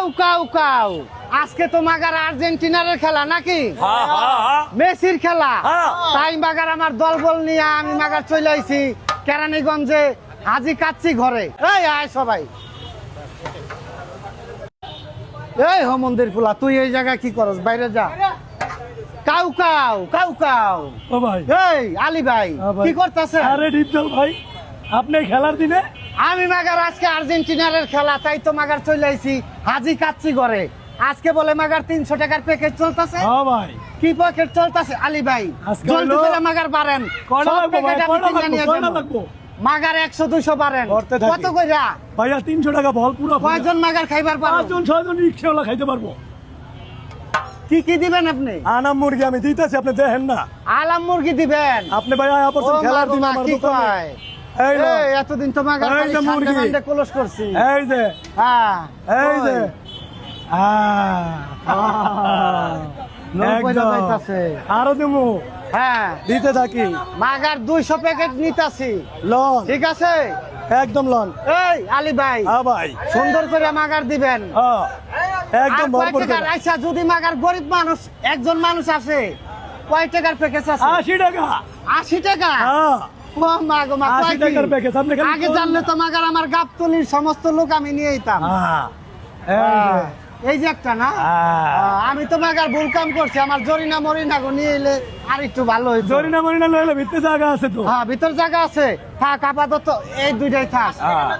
Cow কাউ cow আজকে তো মাগার আর্জেন্টিনার খেলা নাকি? মেসির খেলা। তাই মাগার আমার দল বল নিয়ে আমি মাগার চলে আইছি কেরানীগঞ্জে হাজি কাচ্চি ঘরে। এই আয় সবাই। এই মন্দির ফুলা তুই এই জায়গায় কি করস? বাইরে যা। কাউ কাউ কাউ কাউ। ও ভাই, এই আলী ভাই কি করতেছে? আরে ডিপজল ভাই, আপনি খেলার দিনে? আমি মাগার আজকে আর্জেন্টিনার খেলা, তাই তো মাগার চলে আইছি হাজি কাচ্চি ঘরে। আজকে বলে মাগার 300 টাকার প্যাকেজ চলতেছে। হ্যাঁ ভাই, কি প্যাকেজ চলতেছে আলী ভাই? আজকে জলদি হলো- করে মাগার বাড়েন। কয়টা সব লাগবো ভাই? প্যাকেট আমি কিনে নিয়ে কয়টা যাবো। লাগবো? মাগার 100-200 বাড়েন। করতে থাকি। কত কইরা? ভাইয়া 300 টাকা বল পুরো। কয়জন মাগার খাইবার পারো? 5 জন 6 জন রিক্সাওয়ালা খাইতে পারবো। কি কি দিবেন আপনি? আনাম মুরগি আমি দিতেছি, আপনি দেখেন না। আলাম মুরগি দিবেন। আপনি ভাই আয়া ও পড়ছেন খেলার দিন মা, আমার কি দোকানে। কয়? এই লো, এই এতদিন তো মাগার এই খালি যে ঠান্ডা মুরগি। মান্ডা ক্লোজ করছি। এই যে, হ্যাঁ এই যে, নৌকা একদম। যাইতাছে। আরো দেবো, হ্যাঁ দিতে থাকি। মাগার 200 প্যাকেট নিতাছি। লন, ঠিক আছে? একদম লন। এই আলী ভাই হ্যাঁ ভাই, সুন্দর করে মাগার দিবেন। হ্যাঁ, একদম আর কয় ভরপুর টাকার? করে। আচ্ছা যদি মাগার গরিব মানুষ একজন মানুষ আছে, কয় টাকার প্যাকেজ আছে? 80 টাকা। 80 টাকা? হ্যাঁ, ও মা গো মা, 80 কয় কি? টাকার প্যাকেজ। আপনি খালি আগে বলুন জানলে না। তো মাগার আমার গাবতলির সমস্ত লোক আমি নিয়ে যেতাম। হ্যাঁ, এই যে, এই যে একটা না, হ্যাঁ। আমি তো মাগার ভুল কাম করছি। আমার জরিনা মরিনা গো নিয়ে এলে আর একটু ভালো হইতো। জরিনা মরিনা লইলে ভিতরে জায়গা আছে তো। হ্যাঁ ভিতর জায়গা আছে। থাক আপাতত এই দুইটাই থাক। হ্যাঁ।